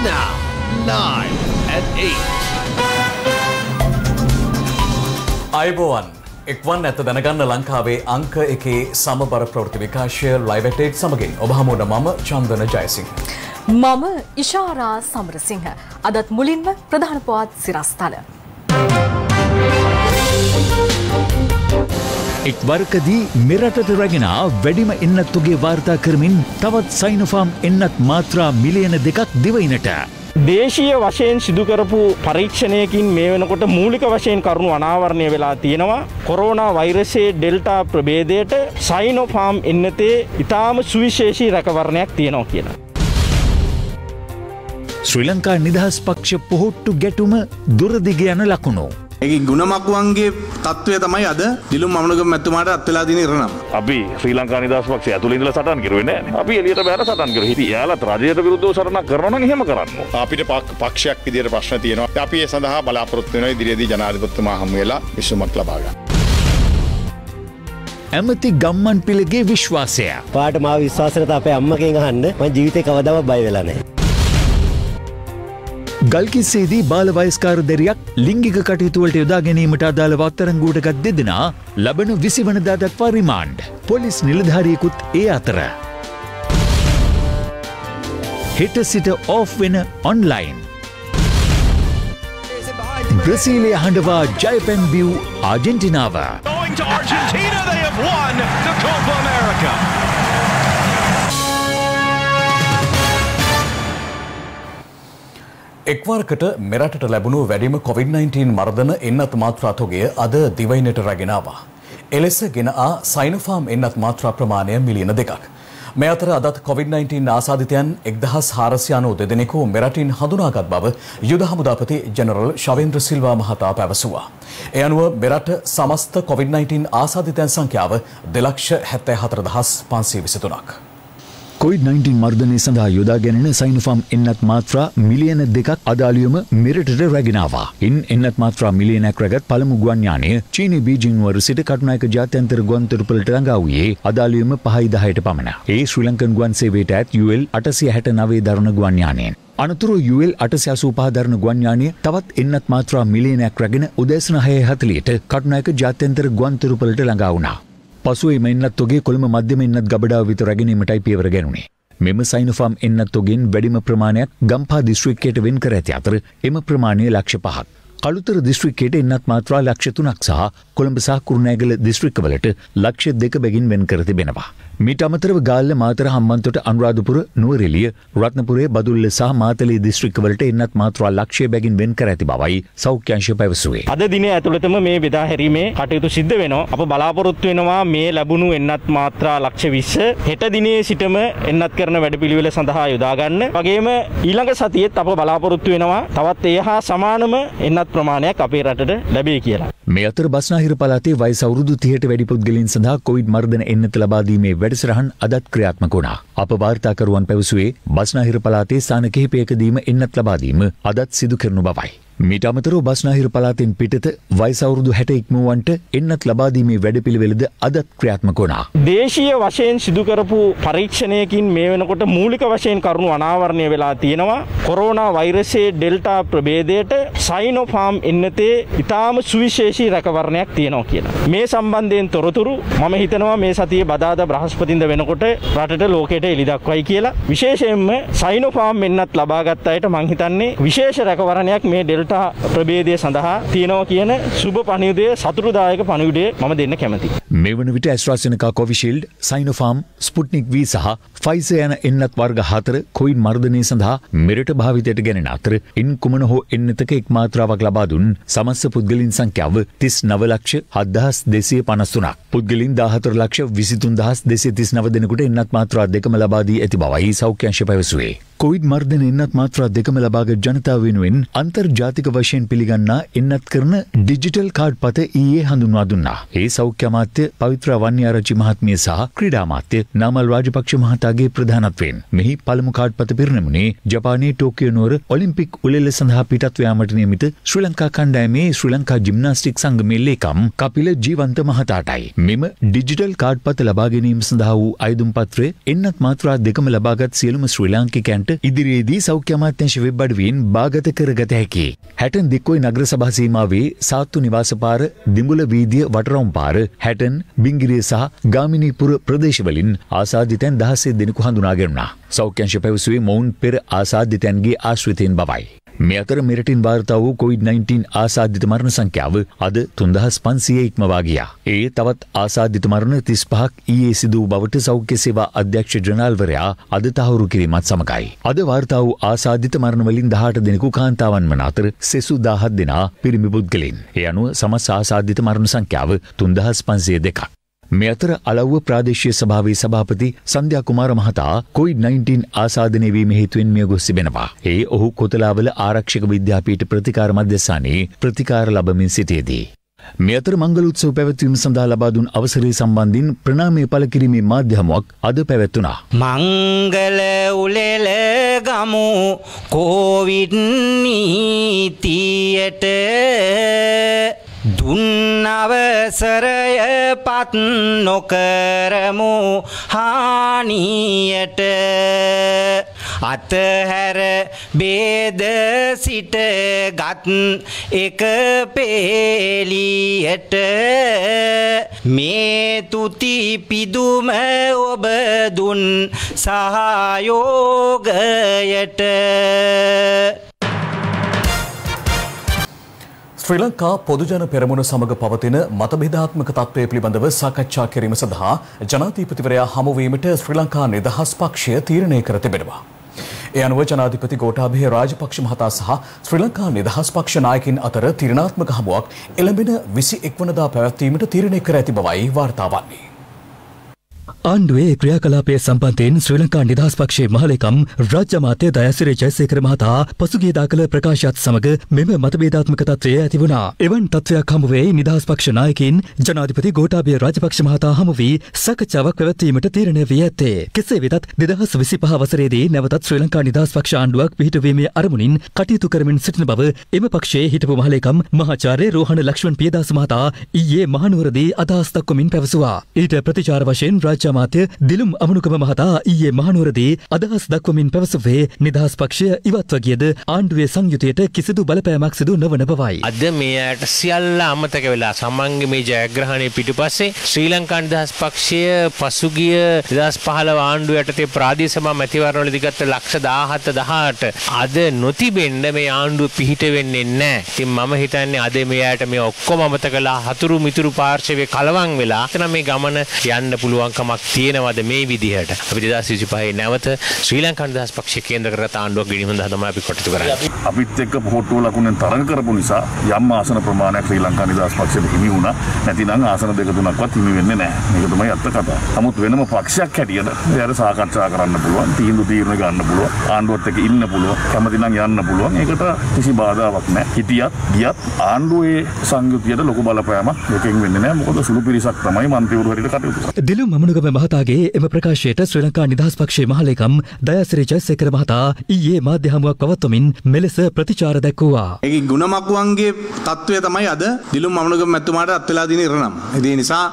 now, live at 8. අයිබෝවන් එක්වන් ඇත දැනගන්න ලංකාවේ අංක එකේ සමබර ප්‍රවෘත්ති විකාශය ලයිව් at 8 සමගින් ඔබ හමුවන මම චන්දන ජයසිංහ. මම ඉෂාරා සමරසිංහ. අදත් මුලින්ම ප්‍රධාන පුවත් සිරස්තල. එක් වරකදී මෙරටට රැගෙන වැඩිම එන්නත්තුගේ වාර්තා කරමින් තවත් සයිනෝෆාම් එන්නත් මාත්‍රා මිලියන 2ක් දිවයිනට. දේශීය වශයෙන් සිදු කරපු පරීක්ෂණයකින් මේ වෙනකොට මූලික වශයෙන් කරුණු අනාවරණය වෙලා තියෙනවා. කොරෝනා වෛරසයේ ඩෙල්ටා ප්‍රභේදයට සයිනෝෆාම් එන්නතේ ඉතාම සුවිශේෂී රැකවරණයක් තියෙනවා කියලා. ශ්‍රී ලංකා නිදහස් පක්ෂ පොහොට්ටු ගැටුම දුරදිග යන ලකුණු. ඒ ගුණමකුවන්ගේ තත්ත්වය තමයි අද දිලුම් මමනගම මැතිතුමාට අත් වෙලා තියෙන ඉරණම. අපි ශ්‍රී ලංකා නිදහස් පක්ෂය ඇතුළේ ඉඳලා සටන් කරුවේ නැහැ. අපි එළියට බහැලා සටන් කරුවා. ඉතින් එයාලත් රජයට විරුද්ධව සටනක් කරනවා නම් එහෙම කරන්න. අපිට පක්ෂයක් විදියට ප්‍රශ්න තියෙනවා. අපි ඒ සඳහා බලාපොරොත්තු වෙනවා ඉදිරියේදී ජනාධිපතිතුමා හමු වෙලා විසඳුමක් ලබා ගන්න. ඇමති ගම්මන් පිළගේ විශ්වාසය. පාට මාව විශ්වාසයට අපේ අම්මගෙන් අහන්න මම ජීවිතේ කවදාවත් බය වෙලා නැහැ. ගල්කිස්සේදී බාල වයස්කාර දැරියක් ලිංගික කටයුතුවලට යොදා ගැනීමට අදාළව අත්අඩංගුවට ගත් දෙදෙනා ලබන 20 වනදා දක්වා රිමාන්ඩ්. පොලිස් නිලධාරියෙකුත් ඒ අතර. හෙට සිට ඕෆ් වෙන ඔන්ලයින්. බ්‍රසීලය හඬවා ජයපැන් බිව් ආජෙන්ටිනාව. එක්වරකට මෙරටට ලැබුණු වැඩිම COVID-19 මර්ධන එන්නත් මාත්‍රා තොගය අද දිවයිනට රැගෙන ආවා. එලෙස ගෙන සයිනෝෆාම් එන්නත් මාත්‍රා ප්‍රමාණය මිලියන 2ක්. මේ අතර අදත් COVID-19 ආසාදිතයන් 1492 දෙනෙකු මෙරටින් හඳුනාගත් බව යුද හමුදාපති ජෙනරල් ශවේන්ද්‍ර සිල්වා මහතා පැවසුවා. ඒ අනුව මෙරට සමස්ත COVID-19 ආසාදිතයන් සංඛ්‍යාව 2,74,523ක්. COVID-19 මර්ධනය සඳහා යොදා ගැනෙන සයිනෝෆාම් එන්නත් මාත්‍රා මිලියන 2ක් අදාළියම මෙරටට රැගෙන ආවා. ඉන් එන්නත් මාත්‍රා මිලියනක් රැගත් පළමු ගුවන් යානය චීනී බීජිං නුවර සිට කටුනායක ජාත්‍යන්තර ගුවන් තොටුපළට ළඟා වූයේ අදාළියම 5:10ට පමණ. ඒ ශ්‍රී ලංකන් ගුවන් සේවයට ඇත් UL 869 දරන ගුවන් යානයෙන්. අනතුරු UL 885 දරන ගුවන් යානය තවත් එන්නත් මාත්‍රා මිලියනයක් රැගෙන උදෑසන 6:40ට කටුනායක ජාත්‍යන්තර ගුවන් තොටුපළට ළඟා වුණා. පසුව එම එන්නත් තොගේ කොළඹ මධ්‍යම එන්නත් ගබඩාව වෙත රැගෙනීමටයි පියවර ගැනුණේ. මෙම සයිනෝෆාම් එන්නත් තොගෙන් වැඩිම ප්‍රමාණයක් ගම්පහ දිස්ත්‍රික්කයට වෙන් කර ඇති අතර එම ප්‍රමාණය ලක්ෂ 5ක්. කළුතර දිස්ත්‍රික්කයට එන්නත් මාත්‍රා ලක්ෂ 3ක් සහ කොළඹ සහ කුරුණෑගල දිස්ත්‍රික්කවලට ලක්ෂ 2 බැගින් වෙන් කර තිබෙනවා. මීට අමතරව ගාල්ල මාතර හම්බන්තොට අනුරාධපුර නුවරඑළිය රත්නපුරේ බදුල්ල සහ මාතලේ දිස්ත්‍රික්කවලට එන්නත් මාත්‍රා ලක්ෂය බැගින් වෙන් කර ඇති බවයි සෞඛ්‍ය අංශය පැවසුවේ. අද දිනේ ඇතුළතම මේ බෙදා හැරීමේ කටයුතු සිද්ධ වෙනවා. අප බලාපොරොත්තු වෙනවා මේ ලැබුණු එන්නත් මාත්‍රා ලක්ෂ 20 හෙට දිනේ සිටම එන්නත් කරන වැඩපිළිවෙල සඳහා යොදා ගන්න. වගේම ඊළඟ සතියේත් අප බලාපොරොත්තු වෙනවා තවත් ඒ හා සමානම එන්නත් ප්‍රමාණයක් අපේ රටට ලැබේ කියලා. මේ අතර බස්නාහිර පළාතේ වයස අවුරුදු 30ට වැඩි පුද්ගලයන් සඳහා කොවිඩ් මර්ධන එන්නත ලබා දීමේ වැඩසටහන් අදත් ක්‍රියාත්මක වුණා. අප වාර්තාකරුවන් පැවසුවේ බස්නාහිර පළාතේ ස්ථාන කිහිපයකදීම එන්නත් ලබා දීම අදත් සිදු කරනු බවයි. මීට අමතරව බස්නාහිර පළාතෙන් පිටත වයස අවුරුදු 60 ඉක්මවන්ට එන්නත් ලබා දීමේ වැඩපිළිවෙලද අදත් ක්‍රියාත්මක වුණා. දේශීය වශයෙන් සිදු කරපු පරීක්ෂණයකින් මේ වෙනකොට මූලික වශයෙන් කරුණු අනාවරණය වෙලා තියෙනවා. කොරෝනා වෛරසයේ ඩෙල්ටා ප්‍රභේදයට සයිනෝෆාම් එන්නතේ ඉතාම සුවිශේෂී රැකවරණයක් තියෙනවා කියලා. මේ සම්බන්ධයෙන් තොරතුරු මම හිතනවා මේ සතියේ බදාදා බ්‍රහස්පතින්ද වෙනකොට රටට ලෝකයට එළි දක්වයි කියලා. විශේෂයෙන්ම සයිනෝෆාම් එන්නත් ලබාගත් අයට මං හිතන්නේ විශේෂ රැකවරණයක් මේ ඩෙල්ටා ප්‍රභේදය සඳහා තියෙනවා කියන සුබ පණිවිඩය සතුටුදායක පණිවිඩය මම දෙන්න කැමතියි. මේ වන විට AstraZeneca Covishield, Sinopharm, Sputnik V සහ ෆයිසර් යන එන්නත් වර්ග 4 කොවිඩ් මර්ධනය සඳහා මෙරට භාවිතයට ගැනෙන අතර ඉන් කුමන හෝ එන්නතක එක් මාත්‍රාවක් ලබා දුන් සමස්ත පුද්ගලයන් සංඛ්‍යාව 39,7253ක්. පුද්ගලයන් 14,23,239 දෙනෙකුට එන්නත් මාත්‍රා දෙකම ලබා දී ඇති බවයි සෞඛ්‍ය අංශය පැවසුවේ. කොවිඩ් මර්ධන එන්නත් මාත්‍රා දෙකම ලබාගත් ජනතාව වෙනුවෙන් අන්තර්ජාතික වශයෙන් පිළිගන්නා එන්නත් කරන ඩිජිටල් කාඩ් පත ඊයේ හඳුන්වා දුන්නා. ඒ සෞඛ්‍ය අමාත්‍ය අමාත්‍ය පවිත්‍රා වන්‍යාරච්චි මහත්මිය සහ ක්‍රීඩා අමාත්‍ය නාමල් රාජපක්ෂ මහතාගේ ප්‍රධානත්වයෙන් මෙහි පළමු කාඩ්පත පිරිනැමුණේ ජපානයේ ටෝකියෝ නුවර ඔලිම්පික් උළෙල සඳහා පිටත් යාමට නියමිත ශ්‍රී ලංකා කණ්ඩායමේ ශ්‍රී ලංකා ජිම්නාස්ටික් සංගමේ ලේකම් කපිල ජීවන්ත මහතාටයි. මෙම ඩිජිටල් කාඩ්පත ලබා ගැනීම සඳහා වූ අයදුම් පත්‍රය එන්නත් මාත්‍රා දෙකම ලබාගත් සියලුම ශ්‍රී ලාංකිකයන්ට ඉදිරියේදී සෞඛ්‍ය අමාත්‍යාංශ වෙබ් අඩවියෙන් බාගත කරගත හැකි. හැටන් දික්කොයි නගර සභා සීමාවේ සාත්තු නිවාස පාර, දිඹුල වීදිය වටරවුම් පාර, හැටන්, බිංගිරිය සහ ගාමිණීපුර ප්‍රදේශවලින් ආසාදිතයන් 16 දෙනෙකු හඳුනාගන්නා. සෞඛ්‍යංශ පැවසුවේ මොවුන් පෙර ආසාදිතයන්ගේ ආශ්‍රිතයන් බවයි. මේ අතර මෙරටින් වාර්තා වූ COVID-19 ආසාදිත මරණ සංඛ්‍යාව අද 3500 ඉක්මවා ගියා. ඒ තවත් ආසාදිත මරණ 35ක් ඊයේ සිදු වූ බවට සෞඛ්‍ය සේවා අධ්‍යක්ෂ ජනරාල්වරයා අද තහවුරු කිරීමත් සමගයි. අද වාර්තා වූ ආසාදිත මරණ වලින් 18 දෙනෙකු කාන්තාවන් වන අතර සෙසු 17 දෙනා පිරිමි පුද්ගලයන්. ඒ අනුව සමස්ත ආසාදිත මරණ සංඛ්‍යාව 3502ක්. මේ අතර අලව්ව ප්‍රාදේශීය සභාවේ සභාපති සන්ධ්‍යා කුමාර මහතා COVID-19 ආසාදනය වීම හේතුවෙන් මිය ගොස් තිබෙනවා. ඒ ඔහු කොතලාවල ආරක්ෂක විද්‍යාපීඨ ප්‍රතිකාර මධ්‍යස්ථානයේ ප්‍රතිකාර ලබමින් සිටියේදී. මේ අතර මංගල උත්සව පැවැත්වීම සඳහා ලබා දුන් අවසරය සම්බන්ධින් ප්‍රණාමය පළ කිරීමේ මාධ්‍යහමුවක් අද පැවැත්වුණා. මංගල උලෙල ගමු COVID නීතියට දුන් අවසරය පත් නොකරමු හානියට අතහැර බේද සිට ගත් එක පෙළියට මේ තුති පිදුම ඔබ දුන් සහයෝගයට. ශ්‍රී ලංකා පොදුජන පෙරමුණ සමග පවතින මතභේදාත්මක තත්ත්වය පිළිබඳව සාකච්ඡා කිරීම සඳහා ජනාධිපතිවරයා හමුවීමට ශ්‍රී ලංකා නිදහස් පක්ෂය තීරණය කර තිබෙනවා. ඒ අනුව ජනාධිපති ගෝඨාභය රාජපක්ෂ මහතා සහ ශ්‍රී ලංකා නිදහස් පක්ෂ නායකින් අතර තීරණාත්මක හමුවක් එළඹෙන 21 වනදා පැවැත්වීමට තීරණය කර ඇති බවයි වාර්තා වන්නේ. ආණ්ඩුවේ ක්‍රියාකලාපය සම්බන්ධයෙන් ශ්‍රී ලංකා නිදහස් පක්ෂයේ මහලේකම් රාජ්‍ය අමාත්‍ය දයාසිරි ජයසේකර මහතා පසුගියදා කළ ප්‍රකාශයත් සමග මෙම මතභේදාත්මක තත්ත්වය ඇති වුණා. එවන් තත්ත්වයක් හමුවේ නිදහස් පක්ෂ නායකයින් ජනාධිපති ගෝඨාභය රාජපක්ෂ මහතා හමු වී සාකච්ඡාවක් පැවැත්වීමට තීරණය වී ඇත්තේ. කෙසේ වෙතත් 2025 වසරේදී නැවතත් ශ්‍රී ලංකා නිදහස් පක්ෂ ආණ්ඩුවක් පිහිටුවීමේ අරමුණින් කටයුතු කරමින් සිටින බව එම පක්ෂයේ හිටපු මහලේකම් මහාචාර්ය රෝහණ ලක්ෂ්මන් පියදාස මහතා ඊයේ මහනුවරදී අදහස් දක්වමින් පැවසුවා. ඊට ප්‍රතිචාර වශයෙන් රාජ්‍ය අමාත්‍ය දිලුම් අමනුකම මහතා ඊයේ මහනුවරදී අදහස් දක්වමින් පැවසුවේ නිදහස් පක්ෂය ඉවත්ව ගියද ආණ්ඩුවේ සංයුතියට කිසිදු බලපෑමක් සිදු නොවන බවයි. අද මේ අයට සියල්ල අමතක වෙලා සමන්ගේ මේ ජයග්‍රහණය පිටුපස්සේ ශ්‍රී ලංකා නිදහස් පක්ෂය පසුගිය 2015 ආණ්ඩුව යටතේ ප්‍රාදේශීය සභා මැතිවරණවලදී ගත්ත ලක්ෂ 17 18 අද නොතිබෙන්න මේ ආණ්ඩුව පිහිට වෙන්නේ නැහැ. ඉතින් මම හිතන්නේ අද මේ අයට මේ ඔක්කොම අමතකලා හතුරු මිතුරු පාර්ශවයේ කලවම් වෙලා එතන මේ ගමන යන්න පුළුවන්කමක් තියෙනවද මේ විදිහට. අපි 2025 නැවත ශ්‍රී ලංකා නිදහස් පක්ෂය කේන්ද්‍ර කරගත් ආණ්ඩුවක් ගෙනීම සඳහා තමයි අපි කටයුතු කරන්නේ. අපිත් එක්ක පොහොට්ටුව ලකුණෙන් තරඟ කරපු නිසා යම් ආසන ප්‍රමාණයක් ශ්‍රී ලංකා නිදහස් පක්ෂයට හිමි වුණා. නැතිනම් ආසන දෙක තුනක්වත් හිමි වෙන්නේ නැහැ. මේක තමයි අත්ත කතාව. නමුත් වෙනම පක්ෂයක් හැටියට එයාට සාකච්ඡා කරන්න පුළුවන්, තීරණ ගන්න පුළුවන්, ආණ්ඩුවත් එක්ක ඉන්න පුළුවන්, කැමති නම් යන්න පුළුවන්. ඒකට කිසි බාධාවක් නැහැ. හිටියත් ගියත් ආණ්ඩුවේ සංයුතියට ලොකු බලපෑමක් එකෙන් වෙන්නේ නැහැ. මොකද සුළු පිරිසක් තමයි මන්ත්‍රීවරු හැටියට කටයුතු කරන්නේ. දිලුම් අමනුකම මහතාගේ එම ප්‍රකාශයට ශ්‍රී ලංකා නිදහස් පක්ෂයේ මහලේකම් දයාසිරි ජයසේකර මහතා ඊයේ මාධ්‍ය හමුවක් පවත්වමින් මෙලෙස ප්‍රතිචාර දැක්වුවා. ඒකේ ගුණමකුවන්ගේ තත්වය තමයි අද දිලුම් අමනුකම මැතිතුමාට අත් වෙලා තියෙන ඉරණම. ඒ නිසා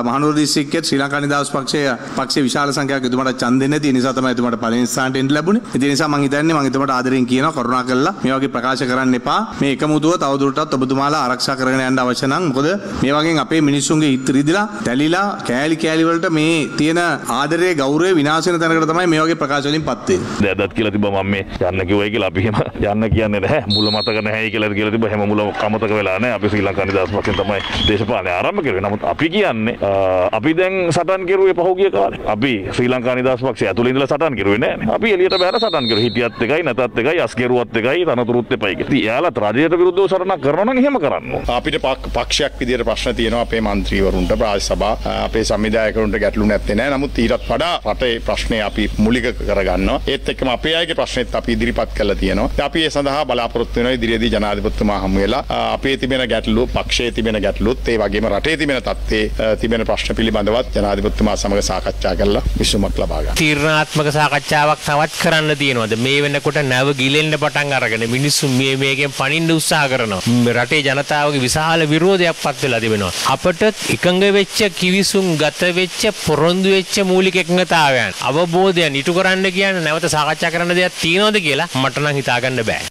මහනුවර දිස්ත්‍රික්කයේ ශ්‍රී ලංකා නිදහස් පක්ෂයේ විශාල සංඛ්‍යාවක් එතුමාට ඡන්දෙ නැති නිසා තමයි එතුමාට පළවෙනි ස්ථානට එන්න ලැබුණේ. ඒ නිසා මම හිතන්නේ මම එතුමාට ආදරෙන් කියනවා කරුණා කරලා මේ වගේ ප්‍රකාශ කරන්න එපා. මේ එකමුතුව තවදුරටත් ඔබතුමාලා ආරක්ෂා කරගෙන යන්න අවශ්‍ය නම් මොකද මේ වගේ අපේ මිනිස්සුන්ගේ හිත රිදිලා තැලිලා කෑලි වලට මේ තියෙන ආදරයේ ගෞරවය විනාශ වෙන තැනකට තමයි මේ වගේ ප්‍රකාශ වලින් පත් වෙන්නේ. දැදත් කියලා තිබ්බා මම මේ යන්න කිව්වයි කියලා අපි එහෙම යන්න කියන්නේ නැහැ. මුල මතක නැහැ කියලා තිබ්බා. හැම මුල කමතක වෙලා නැහැ. අපි ශ්‍රී ලංකා නිදහස් පක්ෂයෙන් තමයි දේශපාලනය ආරම්භ කරුවේ. නමුත් අපි කියන්නේ අපි දැන් සටන් කෙරුවේ පහුගිය කාලේ. අපි ශ්‍රී ලංකා නිදහස් පක්ෂය ඇතුළේ ඉඳලා සටන් කෙරුවේ නැහැ. අපි එළියට බහැලා සටන් කරුවා. හිටියත් එකයි නැතත් එකයි අස් කෙරුවත් එකයි තනතුරුත් එපයි කියලා. ඉතින් එයාලා රජයට විරුද්ධව සටනක් කරනවා නම් එහෙම කරන්න ඕන. අපිට පක්ෂයක් විදියට ප්‍රශ්න තියෙනවා අපේ മന്ത്രിවරුන්ට, ප්‍රාදේශ සභා අපේ සංවිධායකවරුන්ට ගැටලු ගැටලු නැත්තේ නෑ. නමුත් ඊටත් වඩා රටේ ප්‍රශ්නේ අපි මූලික කරගන්නවා. ඒත් එක්කම අපේ අයගේ ප්‍රශ්නෙත් අපි ඉදිරිපත් කරලා තියෙනවා. අපි ඒ සඳහා බලාපොරොත්තු වෙනවා ඉදිරියේදී ජනාධිපතිතුමා හමු වෙලා අපේ තිබෙන ගැටලු, පක්ෂයේ තිබෙන ගැටලුත්, ඒ වගේම රටේ තිබෙන තත්ත්වයේ තිබෙන ප්‍රශ්න පිළිබඳවත් ජනාධිපතිතුමා සමග සාකච්ඡා කරලා විසඳුමක් ලබා ගන්න. තීරණාත්මක සාකච්ඡාවක් තවත් කරන්න තියෙනවද? මේ වෙනකොට නැව ගිලෙන්න පටන් අරගෙන මිනිස්සු මේකෙන් පණින්න උත්සාහ කරනවා. රටේ ජනතාවගේ විශාල විරෝධයක් පත් වෙලා තිබෙනවා. අපට එකඟ වෙච්ච කිවිසුම් ගත වෙච්ච පොරොන්දු වෙච්ච මූලික එකඟතාවයන් අවබෝධයන් ඉටු කරන්න කියන්නේ නැවත සාකච්ඡා කරන්න දෙයක් තියෙනවද කියලා මට නම් හිතාගන්න බෑ.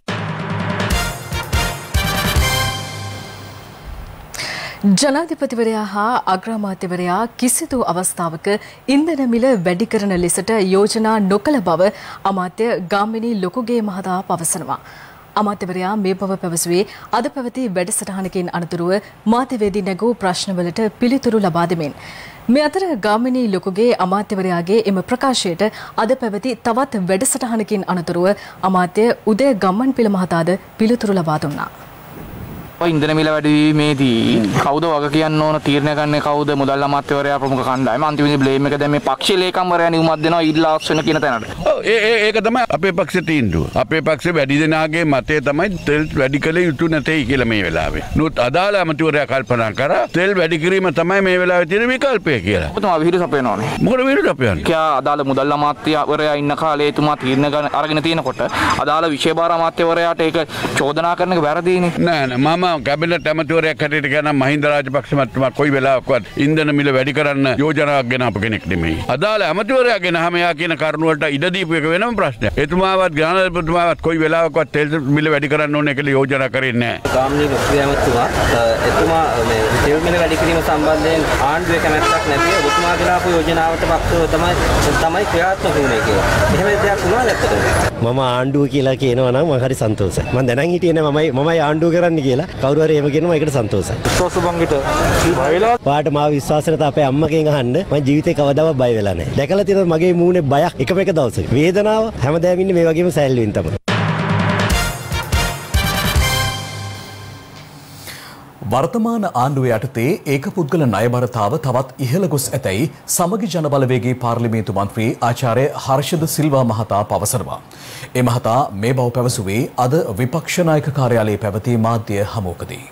ජනාධිපතිවරයා හා අග්‍රාමාත්‍යවරයා කිසිදු අවස්ථාවක ඉන්ධන මිල වැඩි කරන ලෙසට යෝජනා නොකළ බව අමාත්‍ය ගාමිණී ලොකුගේ මහතා පවසනවා. අමාත්‍යවරයා මේ බව පැවසුවේ අද පැවති වැඩසටහනකින් අනතුරුව මාධ්‍යවේදී නැගූ ප්‍රශ්නවලට පිළිතුරු ලබා දෙමින්. මේ අතර ගාමිණී ලොකුගේ අමාත්‍යවරයාගේ එම ප්‍රකාශයට අද පැවති තවත් වැඩසටහනකින් අනතුරුව අමාත්‍ය උදය ගම්මන්පිල මහතාද පිළිතුරු ලබා දුන්නා. ඉන්ධන මිල වැඩිවීමේදී කවුද වග කියන්න ඕන, තීරණය ගන්නේ කවුද? මුදල් අමාත්‍යවරයා ප්‍රමුඛ කණ්ඩායම. අන්තිමේදී බ්ලේම් එක දැන් මේ පක්ෂ ලේකම්වරයා නියුමත් දෙනවා ඊළාස් වෙන කියන තැනට. ඒක තමයි අපේ පක්ෂේ තීන්දුව. අපේ පක්ෂේ වැඩි දෙනාගේ මතය තමයි තෙල් වැඩි කළ යුතු නැtei කියලා මේ වෙලාවේ. නමුත් අදාළ අමාත්‍යවරයා කල්පනා කරා තෙල් වැඩි කිරීම තමයි මේ වෙලාවේ තියෙන විකල්පය කියලා. ඔබතුමා විහිළු සපයනවානේ. මොකද විහිළු සපයන්නේ? කියා අදාළ මුදල් අමාත්‍යවරයා ඉන්න කාලේ එතුමා තීරණ අරගෙන තියෙනකොට අදාළ විශේෂ භාර අමාත්‍යවරයාට ඒක චෝදනා කරන එක වැරදීනේ. නෑ මම කැබිනට් අමාත්‍යවරයෙක් හැටියට කියන මහින්ද රාජපක්ෂ මහත්මයා කොයි වෙලාවකවත් ඉන්ධන මිල වැඩි කරන්න යෝජනාවක් ගෙන අප කෙනෙක් නෙමෙයි. අදාළ අමාත්‍යවරයා ගෙනහම යා කියන කරුණ වලට ඉඩ දීපු එක වෙනම ප්‍රශ්නයක්. එතුමාවත් ජනාධිපතිතුමාවත් කොයි වෙලාවකවත් තෙල් මිල වැඩි කරන්න ඕනේ කියලා යෝජනා කරේ නෑ. ගාමිණී ලොකුගේ එතුමා මේ තෙල් මිල වැඩි කිරීම සම්බන්ධයෙන් ආණ්ඩුවේ කැමැත්තක් නැතිව ඔබතුමා ගෙනාපු යෝජනාවට පක්ෂව තමයි ක්‍රියාත්මක වුණේ කියලා. එහෙම දෙයක් වුණාද ඇත්තටද? මම ආණ්ඩුව කියලා කියනවා නම් මම හරි සන්තෝෂයි. මම දැනන් හිටියේ නෑ මමයි ආණ්ඩුව කරන්න කියලා. කවුරු හරි එහෙම කියනවා ඒකට සන්තෝෂයි. විශ්වාස බංගිට බයලා පාට මාව විශ්වාස කරලා අපේ අම්මගෙන් අහන්න මම ජීවිතේ කවදාවත් බය වෙලා නැහැ. දැකලා තියෙනවා මගේ මූණේ බයක් එකම එක දවසක. වේදනාව හැමදාම ඉන්නේ මේ වගේම සැලෙමින් තමයි. වර්තමාන ආණ්ඩුව යටතේ ඒකපුද්ගල ණයබරතාව තවත් ඉහළ ගොස් ඇතැයි සමගි ජන බලවේගයේ පාර්ලිමේන්තු මන්ත්‍රී ආචාර්ය හර්ෂද සිල්වා මහතා පවසනවා. ඒ මහතා මේ බව පැවසුවේ අද විපක්ෂ නායක කාර්යාලයේ පැවති මාධ්‍ය හමුවකදී.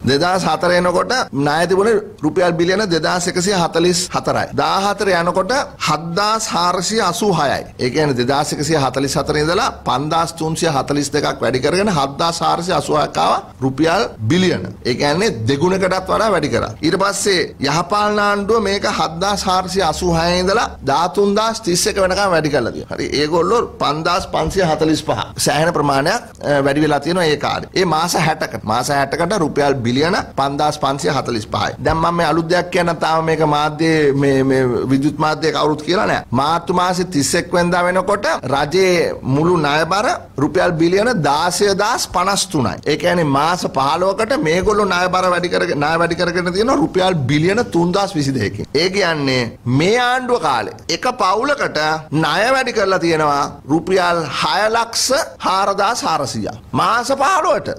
2004 එනකොට ණය තිබුණේ රුපියල් බිලියන 2144යි. 14 යනකොට 7486යි. ඒ කියන්නේ 2144 ඉඳලා 5342ක් වැඩි කරගෙන 7486ක් ආවා රුපියල් බිලියන. ඒ කියන්නේ දෙගුණකටත් වඩා වැඩි කරා. ඊට පස්සේ යහපාලන ආණ්ඩුව මේක 7486 ඉඳලා 13031 වෙනකම් වැඩි කරලා තියෙනවා. හරි ඒගොල්ලෝ 5545 සෑහෙන ප්‍රමාණයක් වැඩි වෙලා තියෙනවා ඒ කාලේ. ඒ මාස 60කට රුපියල් බිලියන 5545යි. දැන් මම මේ අලුත් දෙයක් කියන්න තාම මේක මාධ්‍යයේ මේ විද්‍යුත් මාධ්‍යයේ කවුරුත් කියලා නෑ. මාර්තු මාසේ 31 වෙනිදා වෙනකොට රජයේ මුළු ණයබර රුපියල් බිලියන 16053යි. ඒ කියන්නේ මාස 15කට මේගොල්ලෝ ණයබර වැඩි කරගෙන තියෙනවා රුපියල් බිලියන 3022කින්. ඒ කියන්නේ මේ ආණ්ඩුව කාලේ එක පවුලකට ණය වැඩි කරලා තියෙනවා රුපියල් 6,04,400ක්. මාස 15ට.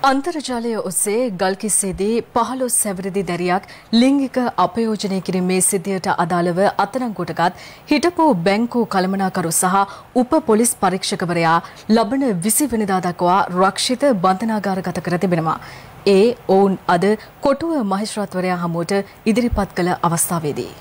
අන්තර්ජාලය ඔස්සේ ගල්කිස්සේදී 15 සැවරිදි දැරියක් ලිංගික අපයෝජනය කිරීමේ සිද්ධියට අදාළව අත්අඩංගුවටගත් හිටපු බැංකු කළමනාකරු සහ උප පොලිස් පරීක්ෂකවරයා ලබන 20 වෙනිදා දක්වා රක්ෂිත බන්ධනාගාරගත කර තිබෙනවා. ඔවුන් අද කොටුව මහේස්ත්‍රාත්වරයා හමුවට ඉදිරිපත් කළ අවස්ථාවේදී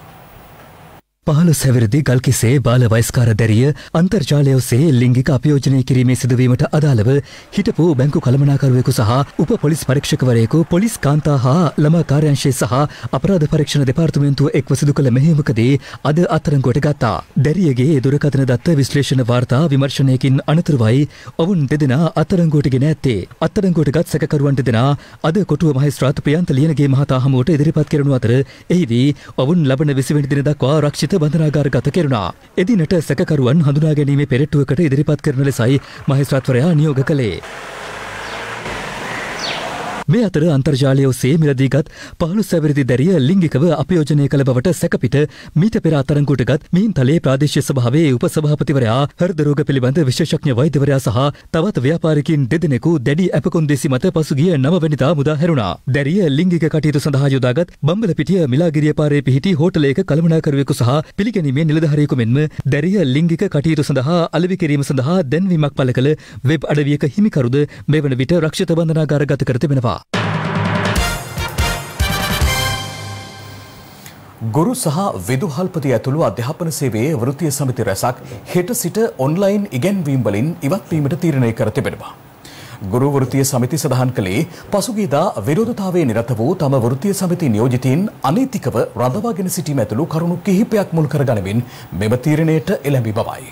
15 සැවරිදි ගල්කිස්සේ බාල වයස්කාර දැරිය අන්තර්ජාලය ඔස්සේ ලිංගික අපයෝජනය කිරීමේ සිදුවීමට අදාළව හිටපු බැංකු කළමනාකරුවෙකු සහ උප පොලිස් පරීක්ෂකවරයෙකු පොලිස් කාන්තා හා ළමා කාර්යාංශය සහ අපරාධ පරීක්ෂණ දෙපාර්තමේන්තුව එක්ව සිදු කළ මෙහෙයුමකදී අද අත්අඩංගුවට ගත්තා. දැරියගේ දුරකථන දත්ත විශ්ලේෂණ වාර්තා විමර්ශනයකින් අනතුරුවයි ඔවුන් දෙදෙනා අත්අඩංගුවට ගෙන ඇත්තේ. අත්අඩංගුවට ගත් සැකකරුවන් දෙදෙනා අද කොටුව මහේස්ත්‍රාත් ප්‍රියන්ත ලියනගේ මහතා හමුවට ඉදිරිපත් කරනු අතර එහිදී ඔවුන් ලබන 20 වෙනි දින දක්වා රක්ෂිත බන්ධනාගාරගත කෙරුණා. එදිනට සැකකරුවන් හඳුනා ගැනීමේ පෙරට්ටුවකට ඉදිරිපත් කරන ලෙසයි මහේස්ත්‍රාත්වරයා නියෝග කළේ. මේ අතර අන්තර්ජාලය ඔස්සේ මිලදීගත් 15 ඇවිරිදි දැරිය ලිංගිකව අපයෝජනය කළ බවට සැකපිට මීට පෙර අත්අඩංගුවටගත් මිහින්තලේ ප්‍රාදේශීය සභාවේ උපසභාපතිවරයා හෘද රෝග පිළිබඳ විශේෂඥ වෛද්‍යවරයා සහ තවත් ව්‍යාපාරිකයින් දෙදෙනෙකු දැඩි අපකොන්දේසි මත පසුගිය 9 වෙනිදා මුදා හැරුණා. දැරිය ලිංගික කටයුතු සඳහා යොදාගත් බම්බලපිටිය මිලාගිරිය පාරේ පිහිටි හෝටලයක කළමනාකරුවෙකු සහ පිළිගැනීමේ නිලධාරියෙකු මෙන්ම දැරිය ලිංගික කටයුතු සඳහා අලෙවි කිරීම සඳහා දැන්වීමක් පළ කළ වෙබ් අඩවියක හිමිකරුද මේ වන විට රක්ෂිත බන්ධනාගාරගත කර තිබෙනවා. ගුරු සහ විදුහල්පති ඇතුළු අධ්‍යාපන සේවයේ වෘත්තීය සමිති රැසක් හෙට සිට ඔන්ලයින් ඉගැන්වීම් වලින් ඉවත් වීමට තීරණය කර තිබෙනවා. ගුරු වෘත්තීය සමිති සඳහන් කළේ පසුගියදා විරෝධතාවයේ නිරත වූ තම වෘත්තීය සමිති නියෝජිතයින් අනෛතිකව රඳවාගෙන සිටීම ඇතුළු කරුණු කිහිපයක් මුල් කරගනිමින් මෙම තීරණයට එළඹි බවයි.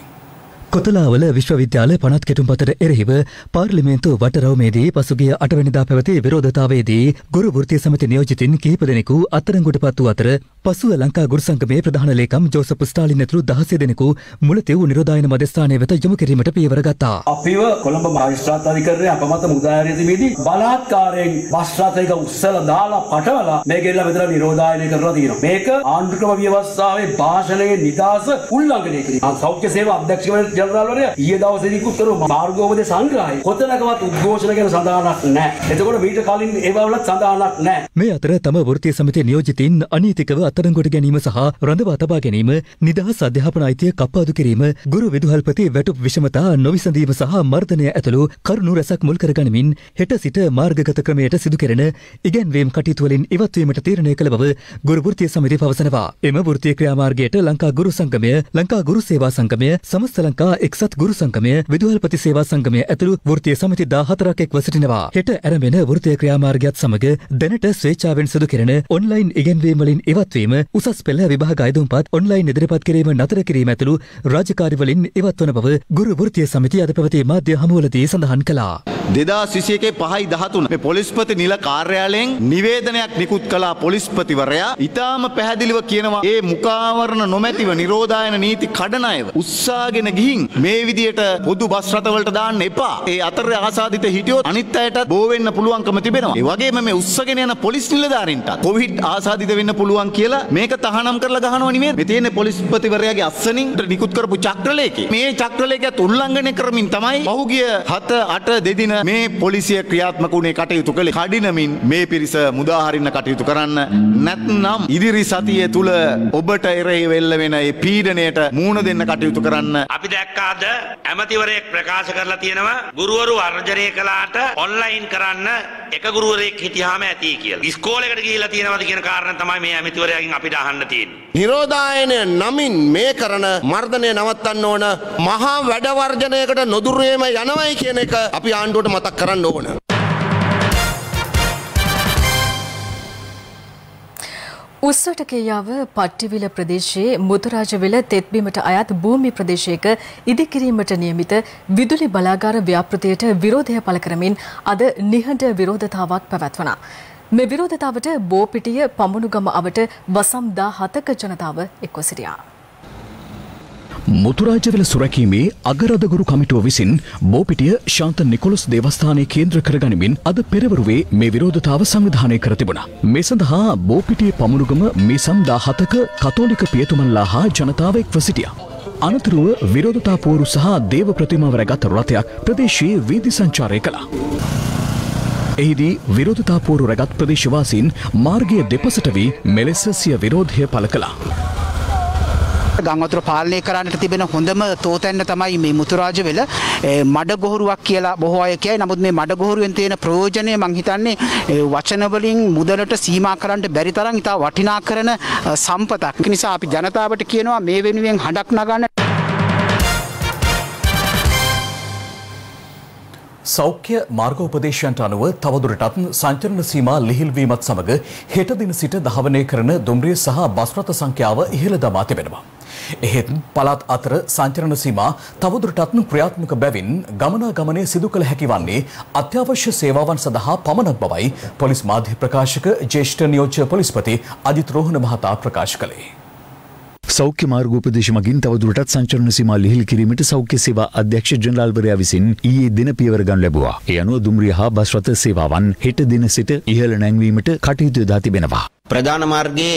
කොතලාවල විශ්වවිද්‍යාල පනත් කෙටුම්පතට එරෙහිව පාර්ලිමේන්තු වටරවුමේදී පසුගිය 8 වෙනිදා පැවති විරෝධතාවයේදී ගුරු වෘත්තීය සමිති නියෝජිතින් කිහිප දෙනෙකු අත්අඩංගුවට පත් වූ අතර පසුව ලංකා ගුරු සංගමේ ප්‍රධාන ලේකම් ජෝසප් ස්ටාලින් ඇතුළු 16 දෙනෙකු මුලතිව් නිරෝධායන මධ්‍යස්ථානය වෙත යොමු කිරීමට පියවර ගත්තා. අපිව කොළඹ මහේස්ත්‍රාත් අධිකරණයේ අපමත මුදාහැරීමේදී බලාත්කාරයෙන් බස් රථයක උස්සලා දාලා පටවලා මේ ගෙල්ලා මෙතන නිරෝධායනය කරලා තියෙනවා. මේක ආණ්ඩුක්‍රම ව්‍යවස්ථාවේ භාෂණයේ නිදාස උල්ලංඝනය කිරීම. සෞඛ්‍ය සේවා අධ්‍යක්ෂකවරයා ජනරාල්වරයා ඊයේ දවසේදී කුත් කරු මාර්ගෝපදේශ සංග්‍රහය කොතනකවත් උද්ඝෝෂණ ගැන සඳහනක් නැහැ. එතකොට මීට කලින් ඒවා වලත් සඳහනක් නැහැ. මේ අතර තම වෘත්තීය සමිතිය නියෝජිතින් අනීතිකව අත්අඩංගුවට ගැනීම සහ රඳවා තබා ගැනීම, නිදහස් අධ්‍යාපන අයිතිය කප්පාදු කිරීම, ගුරු විදුහල්පති වැටුප් විෂමතා නොවිසඳීම සහ මර්ධනය ඇතුළු කරුණු රැසක් මුල් කරගනිමින් හෙට සිට මාර්ගගත ක්‍රමයට සිදු කෙරෙන ඉගැන්වීම් කටයුතු වලින් ඉවත් වීමට තීරණය කළ බව ගුරු වෘත්තීය සමිතිය පවසනවා. එම වෘත්තීය ක්‍රියාමාර්ගයට ලංකා ගුරු සංගමය, ලංකා ගුරු සේවා සංගමය, සමස්ත ලංකා එක්සත් ගුරු සංගමය, විදුහල්පති සේවා සංගමය ඇතුළු වෘත්තීය සමිති 14ක් එක්ව සිටිනවා. හෙට ආරම්භ වෙන වෘත්තීය ක්‍රියාමාර්ගයත් සමග දැනට ස්වේච්ඡාවෙන් සිදු කෙරෙන ඔන්ලයින් ඉගැන්වීම් වලින් ඉවත් වීම, උසස් පෙළ විභාග අයදුම්පත් ඔන්ලයින් ඉදිරිපත් කිරීම නතර කිරීම ඇතුළු රාජකාරි වලින් ඉවත් වන බව ගුරු වෘත්තීය සමිතිය අද පැවති මාධ්‍ය හමුවලදී සඳහන් කළා. 2021 5/13 මේ පොලිස්පති නිල කාර්යාලයෙන් නිවේදනයක් නිකුත් කළා පොලිස්පතිවරයා. ඊටාම පැහැදිලිව කියනවා මේ මුඛාවරණ නොමැතිව නිරෝධායන නීති කඩන අයව උස්සාගෙන ගිහින් මේ විදියට පොදු බස් රථවලට දාන්න එපා. ඒ අතර ආසාදිත හිටියොත් අනිත් අයට බෝ වෙන්න පුළුවන්කම තිබෙනවා. ඒ වගේම මේ උස්සගෙන යන පොලිස් නිලධාරීන්ට කොවිඩ් ආසාදිත වෙන්න පුළුවන් කියලා මේක තහනම් කරලා ගහනවා නෙමෙයි. මේ තියෙන පොලිස්පතිවරයාගේ අස්සනින් නිකුත් කරපු චක්‍රලේඛය. මේ චක්‍රලේඛයත් උල්ලංඝනය කරමින් තමයි පහුගිය 7-8 දෙදින මේ පොලිසිය ක්‍රියාත්මක වුණේ කටයුතු කළේ. කඩිනමින් මේ පිරිස මුදා හරින්න කටයුතු කරන්න නැත්නම් ඉදිරි සතිය තුල ඔබට එරෙහිව එල්ල වෙන මේ පීඩනයට මුහුණ දෙන්න කටයුතු කරන්න. අපි දැක්කාද ඇමතිවරයෙක් ප්‍රකාශ කරලා තියෙනවා ගුරුවරු වර්ජනය කළාට ඔන්ලයින් කරන්න එක ගුරුවරයෙක් හිටියාම ඇති කියලා. ඉස්කෝලේකට ගිහිල්ලා තියෙනවද කියන කාරණා තමයි මේ ඇමතිවරයාගෙන් අපිට අහන්න තියෙන්නේ. නිරෝධායනය නමින් මේ කරන මර්ධනය නවත්තන්න ඕන. මහා වැඩ වර්ජනයකට නොදුරුවේම යනවයි කියන එක අපි ආණ්ඩුවට මතක් කරන්න ඕන. උස්සටකේයාව පට්ටිවිල ප්‍රදේශයේ මුතුරාජවිල තෙත්බිමට අයත් භූමි ප්‍රදේශයක ඉදිකිරීමට නියමිත විදුලි බලාගාර ව්‍යාපෘතියට විරෝධය පළ කරමින් අද නිහඬ විරෝධතාවක් පැවැත්වුණා. මේ විරෝධතාවට බෝපිටිය පමුණුගම අවට වසම් 17ක ජනතාව එක්ව සිටියා. මුතුරාජවිල සුරැකීමේ අගරදගුරු කමිටුව විසින් බෝපිටිය ශාන්ත නිකොලස් දේවස්ථානයේ කේන්ද්‍ර කරගනිමින් අද පෙරවරුවේ මේ විරෝධතාව සංවිධානය කර තිබුණා. මේ සඳහා බෝපිටිය පමුණුගම මිසම් 17ක කතෝලික පියතුමන්ලා හා ජනතාව එක්ව සිටියා. අනතුරුව විරෝධතා පෝරු සහ දේව ප්‍රතිමාව රැගත් රථයක් ප්‍රදේශයේ වීදි සංචාරය කළා. එහිදී විරෝධතා පෝරු රැගත් ප්‍රදේශවාසීන් මාර්ගය දෙපසට වී මෙලෙස සිය විරෝධය පළ කළා. ගංවතුර පාලනය කරන්නට තිබෙන හොඳම තෝතැන්න තමයි මේ මුතුරාජවිල මඩගොහරුවක් කියලා බොහෝ අය කියයි. නමුත් මේ මඩගොහරුවෙන් තියෙන ප්‍රයෝජනය මං හිතන්නේ වචන වලින් මුදලට සීමා කරන්න බැරි තරම් ඉතා වටිනා කරන සම්පතක්. ඒ නිසා අපි ජනතාවට කියනවා මේ වෙනුවෙන් හඬක් නගන්න. සෞඛ්‍ය මාර්ගෝපදේශයන්ට අනුව තවදුරටත් සංචරණ සීමා ලිහිල්වීමත් සමග හෙට දින සිට ධාවනය කරන දුම්රිය සහ බස් රථ සංඛ්‍යාව ඉහළ දමා තිබෙනවා. එහෙත් පළාත් අතර සංචරණ සීමා තවදුරටත් ක්‍රියාත්මක බැවින් ගමනාගමනය සිදු කළ හැකි වන්නේ අත්‍යවශ්‍ය සේවාවන් සඳහා පමණක් බවයි පොලිස් මාධ්‍ය ප්‍රකාශක ජ්‍යෙෂ්ඨ නියෝජ්‍ය පොලිස්පති අජිත් රෝහණ මහතා ප්‍රකාශ කළේ. සෞඛ්‍ය මාර්ගෝපදේශ මගින් තවදුරටත් සංචරණ සීමා ලිහිල් කිරීමට සෞඛ්‍ය සේවා අධ්‍යක්ෂ ජනරාල්වරයා විසින් ඊයේ දින පියවර ගන්න ලැබුවා. ඒ අනුව දුම්රිය හා බස් රථ සේවාවන් හෙට දින සිට ඉහළ නැංවීමට කටයුතු යොදා තිබෙනවා. ප්‍රධාන මාර්ගයේ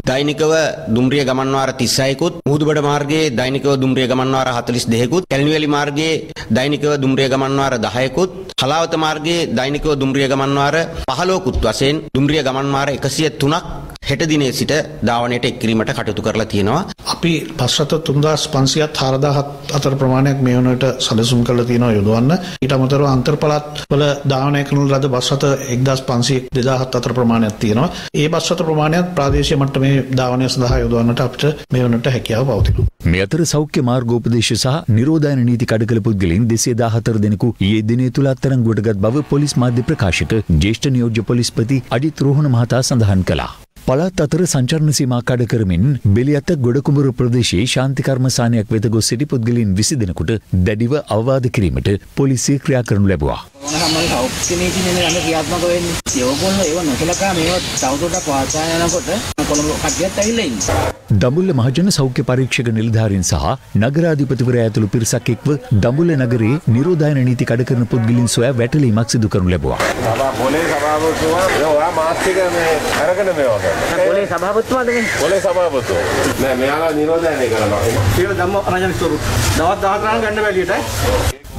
දෛනිකව දුම්රිය ගමන්වාර 36කුත්, මුහුදුබඩ මාර්ගයේ දෛනිකව දුම්රිය ගමන්වාර 42කුත්, කැලණිවැලි මාර්ගයේ දෛනිකව දුම්රිය ගමන්වාර 10කුත්, හලාවත මාර්ගයේ දෛනිකව දුම්රිය ගමන්වාර 15කුත් වශයෙන් දුම්රිය ගමන්වාර 103ක් හෙට දිනේ සිට ධාවනයට එක් කිරීමට කටයුතු කරලා තියෙනවා. අපි බස් රථ 3500ත් 4000ත් අතර ප්‍රමාණයක් මේ වනට සැලසුම් කරලා තියෙනවා යොදවන්න. ඊට අමතරව අන්තර් පළාත් වල ධාවනය කරන ලද බස් රථ 1500 2000ත් අතර ප්‍රමාණයක් තියෙනවා. ඒ බස් රථ ප්‍රමාණයත් ප්‍රාදේශීය මට්ටමේ ධාවනය සඳහා යොදවන්නට අපිට මේ වනට හැකියාව පවතිනවා. මේ අතර සෞඛ්‍ය මාර්ගෝපදේශ සහ නිරෝධායන නීති කඩකල පුද්ගලයන් 214 දෙනෙකු ඊයේ දිනේ තුල අත්අඩංගුවට බව පොලිස් මාධ්‍ය ප්‍රකාශක ජ්‍යෙෂ්ඨ නියෝජ්‍ය පොලිස්පති අජිත් රෝහණ මහතා සඳහන් කළා. පළාත් අතර සංචරණ සීමා කඩ කරමින් බෙලියත ගොඩකුඹුර ප්‍රදේශයේ ශාන්ති කර්මසානයක් වෙත ගොස් සිටි පුද්ගලයන් 20 දෙනෙකුට දැඩිව අවවාද කිරීමට පොලිසිය ක්‍රියා කරනු ලැබුවා. සම්මත සෞඛ්‍ය නීතිනේ යන ක්‍රියාත්මක වෙන්නේ. ඒවොල්ලෝ ඒව නොසලකා මේව තවදුරටත් පවත්වා යනකොට කොළඹ කඩියත් ඇවිල්ලා ඉන්නේ. දඹුල්ල මහජන සෞඛ්‍ය පරීක්ෂක නිලධාරීන් සහ නගරාධිපතිවරයා ඇතුළු පිරිසක් එක්ව දඹුල්ල නගරයේ නිරෝධායන නීති කඩ කරන පුද්ගලයන් සොයා වැටලීමක් සිදු කරනු ලැබුවා. පොලේ සභාපතිතුමා ඔයා මාස්ටික මේ අරගෙන මේවා පොලේ සභාපතිතුමාද මේ? පොලේ සභාපතිතුමා. නෑ මෙයාලා නිරෝධායනය කරනවා. සියලු ධම්ම රජන ස්වරූප. දවස් 14 ගන්න බැලියට.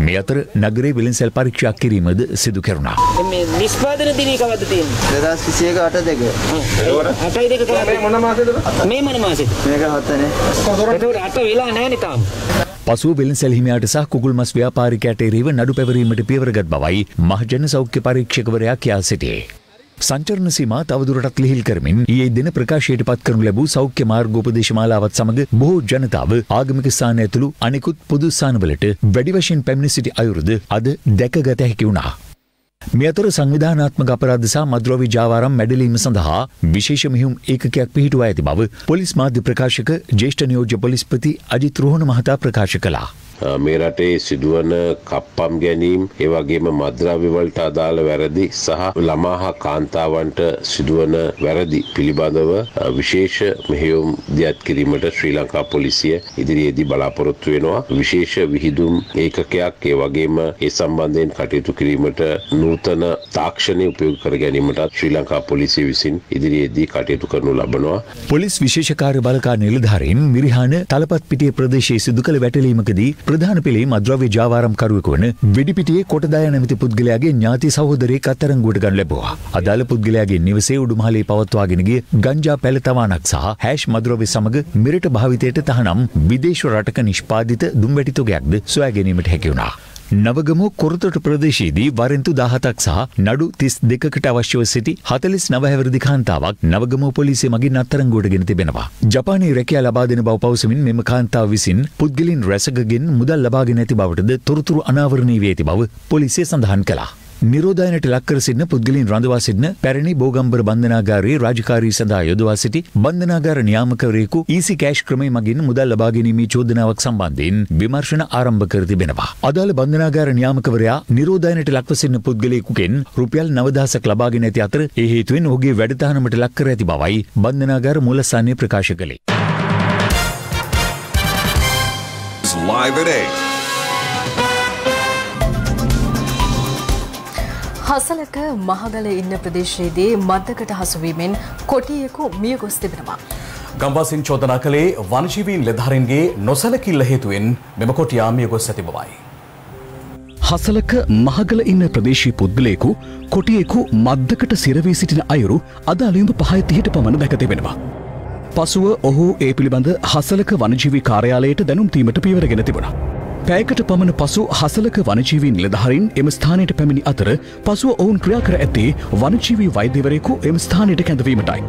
මේ අතර නගරයේ විලන්සල් පරීක්ෂා කිරීමද සිදු කෙරුණා. මේ නිෂ්පාදන දිනේ කවද්ද තියෙන්නේ? 2021 8 2. මේ මොන මාසෙද? මේ මොන මාසෙද? මේක 7 නේ. ඒක 8 වෙලා නැහැ නේ තාම. පසුව වෙළඳසැල් හිමියාට සහ කුකුල් මස් ව්‍යාපාරිකයාට එරෙහිව නඩු පැවරීමට පියවරගත් බවයි මහජන සෞඛ්‍ය පරීක්ෂකවරයා කියා සිටියේ. සංචරණ සීමා තවදුරටත් ලිහිල් කරමින් ඊයේ දින ප්‍රකාශයට පත් කරනු ලැබූ සෞඛ්‍ය මාර්ගෝපදේශ මාලාවත් සමග බොහෝ ජනතාව ආගමික ස්ථාන ඇතුළු අනෙකුත් පොදු ස්ථානවලට වැඩි වශයෙන් පැමිණ සිටි අයුරුද අද දැකගත හැකි වුණා. මේ අතර සංවිධානාත්මක අපරාධ සහ මද්‍රව්‍ය ජාවාරම් මැඩලීම සඳහා විශේෂ මෙහෙයුම් ඒකකයක් පිහිටුවා ඇති බව පොලිස් මාධ්‍ය ප්‍රකාශක ජ්‍යෙෂ්ඨ නියෝජ්‍ය පොලිස්පති අජිත් රෝහණ මහතා ප්‍රකාශ කළා. මේ රටේ සිදුවන කප්පම් ගැනීම, ඒ වගේම මද්‍රව්‍ය වලට අදාළ වැරදි සහ ළමා හා කාන්තාවන්ට සිදුවන වැරදි පිළිබඳව විශේෂ මෙහෙයුම් දියත් කිරීමට ශ්‍රී ලංකා පොලිසිය ඉදිරියේදී බලාපොරොත්තු වෙනවා. විශේෂ විහිදුම් ඒකකයක්, ඒ වගේම ඒ සම්බන්ධයෙන් කටයුතු කිරීමට නූතන තාක්ෂණය උපයෝග කර ගැනීමට ශ්‍රී ලංකා පොලිසිය විසින් ඉදිරියේදී කටයුතු කරනු ලබනවා. පොලිස් විශේෂ කාර්ය බළකා නිලධාරීන් මිරිහාන තලපත් පිටිය ප්‍රදේශයේ සිදු කළ වැටලීමකදී ප්‍රධාන පෙළේ මද්‍රව්‍ය ජාවාරම්කරුවෙකු වන වෙඩිපිටියේ කොටදාය නැමැති පුද්ගලයාගේ ඥාති සහෝදරයෙක් අත්අඩංගුවට ගන්න ලැබුවා. අදාළ පුද්ගලයාගේ නිවසේ උඩුමහලේ පවත්වාගෙන ගිය ගංජා පැල තවානක් සහ හැෂ් මද්‍රව්‍ය සමග මෙරට භාවිතයට තහනම් විදේශ රටක නිෂ්පාදිත දුම්වැටි තොගයක්ද සොයා ගැනීමට හැකි වුණා. නවගම කොරතොට ප්‍රදේශයේදී වරෙන්තු 17ක් සහ නඩු 32කට අවශ්‍යව සිටි 49 හැවිරිදි කාන්තාවක් නවගම පොලිසිය මගින් අත්අඩංගුවට ගෙන තිබෙනවා. ජපානයේ රැකියාව ලබා දෙන බව පවසමින් මෙම කාන්තාව විසින් පුද්ගලින් රැසකගෙන් මුදල් ලබාගෙන ඇති බවටද තොරතුරු අනාවරණය වී ඇති බව පොලිසිය සඳහන් කළා. නිරෝධායනට ලක් කර සිටින පුද්ගලයන් රඳවා සිටින පැරණි බෝගම්බර බන්ධනාගාරයේ රාජකාරී සඳහා යොදවා සිටි බන්ධනාගාර නියාමකවරයෙකු ඊසි කෑෂ් ක්‍රමය මගින් මුදල් ලබා ගැනීමේ චෝදනාවක් සම්බන්ධයෙන් විමර්ශන ආරම්භ කර තිබෙනවා. අදාළ බන්ධනාගාර නියාමකවරයා නිරෝධායනට ලක්ව සිටින පුද්ගලයෙකුගෙන් රුපියල් 9000ක් ලබාගෙන ඇති අතර ඒ හේතුවෙන් ඔහුගේ වැඩතහනමට ලක් කර ඇති බවයි බන්ධනාගාර මූලස්ථානය ප්‍රකාශ කළේ. Live at 8. හසලක මහගල ඉන්න ප්‍රදේශයේදී මද්දකට හසුවීමෙන් කොටියෙකු මිය ගොස් තිබෙනවා. ගම්වාසීන් චෝදනා කළේ වනජීවී නිලධාරීන්ගේ නොසැලකිල්ල හේතුවෙන් මෙම කොටියා මිය ගොස් ඇති බවයි. හසලක මහගල ඉන්න ප්‍රදේශීය පුද්ගලයෙකු කොටියෙකු මද්දකට සිරවී සිටින අයුරු අද අලුයම 5:30ට පමණ දැක තිබෙනවා. පසුව ඔහු ඒ පිළිබඳ හසලක වනජීවී කාර්යාලයට දැනුම් දීමට පියවරගෙන තිබුණා. පැයකට පමණ පසු හසලක වනජීවී නිලධාරීන් එම ස්ථානයට පැමිණි අතර පසුව ඔවුන් ක්‍රියා කර ඇත්තේ වනජීවී වෛද්‍යවරයෙකු එම ස්ථානයට කැඳවීමටයි.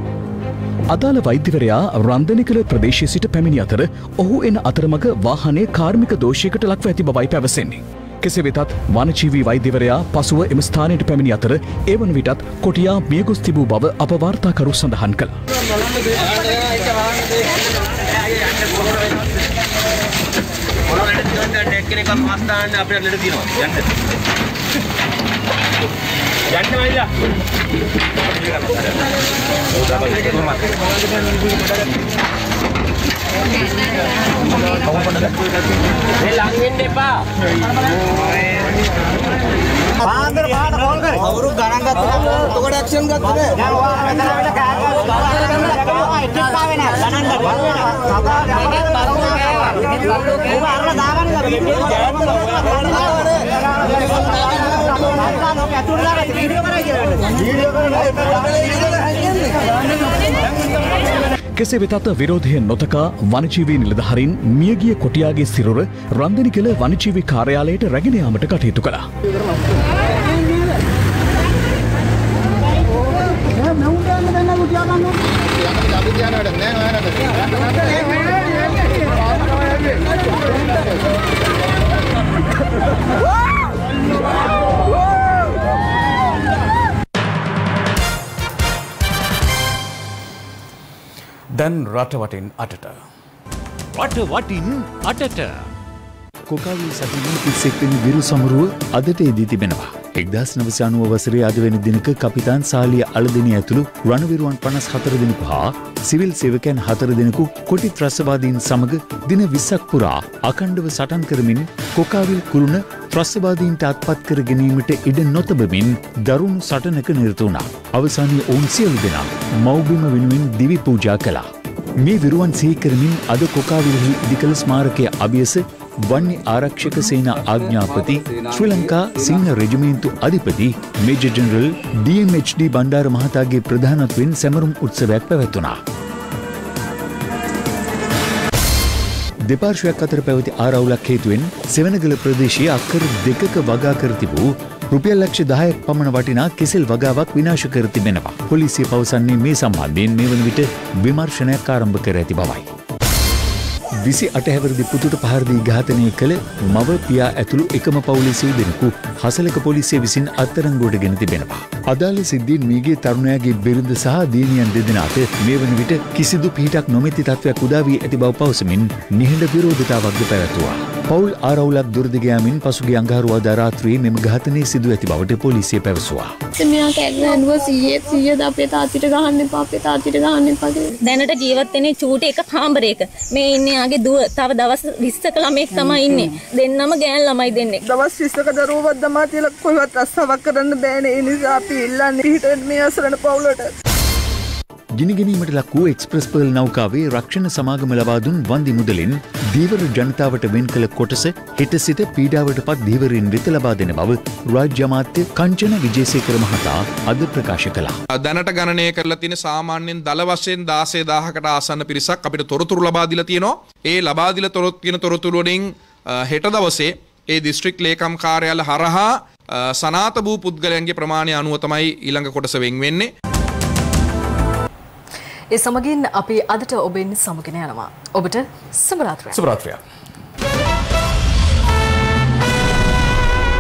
අදාළ වෛද්‍යවරයා රන්දනිකල ප්‍රදේශයේ සිට පැමිණි අතර ඔහු එන අතරමඟ වාහනයේ කාර්මික දෝෂයකට ලක්ව ඇති බවයි පැවසෙන්නේ. කෙසේ වෙතත් වනජීවී වෛද්‍යවරයා පසුව එම ස්ථානයට පැමිණි අතර ඒ වන විටත් කොටියා මියගොස් තිබූ බව අප වාර්තාකරු සඳහන් කළා. එක්කෙනෙක් මස් දාන්න අපිට ලෙඩ තියෙනවා යන්න මයිලා මේ ලං වෙන්න එපා. පාන්දර පාට කෝල් කරේ. අවුරු ගණන් ගත්තා. ඔකට ඇක්ෂන් ගත්තා නේ. දැන් ඔයා මෙතන වෙන කාර්යයක් ගන්නවා. ඉතින් ආවේ නෑ. ගණන් ගත්තා. සභා ගණන් ගත්තා. අරලා දාගන්න කෙසේ වෙතත් විරෝධය නොතකා වනජීවී නිලධහරින් මියගිය කොටියාගේ සිරුර රන්දනිකල වනජීවී කාර්යාලයට රැගෙන යාමට කටයුතු කළා. දැන් රටවටින් අටට. රටවටින් අටට. කොකාවිල් සතියේ 31 වෙනි විරු සමරුව අදට එදී තිබෙනවා. 1990 වසරේ අද වෙනි දිනක කපිතාන් සාලිය අලදෙණිය ඇතුළු රණවිරුවන් 54 දෙනෙකු හා සිවිල් සේවකයන් 4 දෙනෙකු කොටි ත්‍රස්තවාදීන් සමග දින 20ක් පුරා අඛණ්ඩව සටන් කරමින් කොකාවිල් කුළුණ ත්‍රස්තවාදීන්ට අත්පත් කර ගැනීමට ඉඩ නොතබමින් දරුණු සටනක නිරත වුණා. අවසානයේ ඔවුන් සියලු දෙනා මව්බිම වෙනුවෙන් දිවි පූජා කළා. මේ විරුවන් සිහි කරමින් අද කොකාවිලෙහි ඉදිකළ ස්මාරකය අභියස වන්‍ය ආරක්ෂක සේනා ආඥාපති ශ්‍රී ලංකා සිංහ රෙජිමේන්තු අධිපති මේජර් ජනරල් DMHD බණ්ඩාර මහතාගේ ප්‍රධානත්වයෙන් සැමරුම් උත්සවයක් පැවැත්වුණා. දෙපාර්ශ්වයක් අතර පැවති ආරවුලක් හේතුවෙන් සෙවනගල ප්‍රදේශයේ අක්කර 2ක වගා කර තිබූ රුපියල් ලක්ෂ 10ක් පමණ වටිනා කෙසෙල් වගාවක් විනාශ කර තිබෙනවා. පොලිසිය පවසන්නේ මේ සම්බන්ධයෙන් මේ වන විට විමර්ශනයක් ආරම්භ කර ඇති බවයි. 28 හැවිරිදි පුතුට පහර දී ඝාතනය කළ මව පියා ඇතුළු එකම පවුලේ සිව් දෙනෙකු හසලක පොලිසිය විසින් අත්අඩංගුවට ගෙන තිබෙනවා. අදාළ සිද්ධීන් මියගිය තරුණයාගේ බිරිඳ සහ දියණියන් දෙදෙනාට මේ වන විට කිසිදු පිහිටක් නොමැති තත්ත්වයක් උදා වී ඇති බව පවසමින් නිහඬ විරෝධතාවක්ද පැවැත්වුවා. පවුල් ආරවුලක් දුරදිග යමින් පසුගිය අඟහරුවාදා රාත්‍රියේ මෙම ඝාතනය සිදු ඇති බවට පොලිසිය පැවසුවා. මෙයා කැග්ගන්නුව 100ද අපේ තාත්තිට ගහන්න එපා අපේ තාත්තිට ගහන්න එපා කියලා. දැනට ජීවත් වෙන්නේ චූටි එක කාමරයක. මේ ඉන්නේ ආගේ දුව තව දවස් 20ක ළමෙක් තමයි ඉන්නේ. දෙන්නම ගෑන් ළමයි දෙන්නේ. දවස් 20ක දරුවවත් දමා තියලා කොහෙවත් රස්සාවක් කරන්න බෑනේ. ඒ නිසා අපි ඉල්ලන්නේ පිටට මේ අසරණ පවුලට. ගිනිගැනීමට ලක් වූ එක්ස්ප්‍රස් පර්ල් නෞකාවේ රක්ෂණ සමාගම ලබා දුන් වන්දි මුදලින් ධීවර ජනතාවට වෙන් කළ කොටස හෙට සිට පීඩාවට පත් ධීවරින් වෙත ලබා දෙන බව රාජ්‍ය අමාත්‍ය කංචන විජේසේකර මහතා අද ප්‍රකාශ කළා. දැනට ගණනය කරලා තියෙන සාමාන්‍යයෙන් දල වශයෙන් 16000කට ආසන්න පිරිසක් අපිට තොරතුරු ලබා දීලා තියෙනවා. ඒ ලබා දීලා තියෙන තොරතුරු වලින් හෙට දවසේ ඒ දිස්ත්‍රික් ලේකම් කාර්යාල හරහා සනාත වූ පුද්ගලයන්ගේ ප්‍රමාණය අනුව තමයි ඊළඟ කොටස වෙන් වෙන්නේ. ඒ සමගින් අපි අදට ඔබෙන් සමගෙන යනවා. ඔබට සුබ රාත්‍රියක්. සුබ රාත්‍රියක්.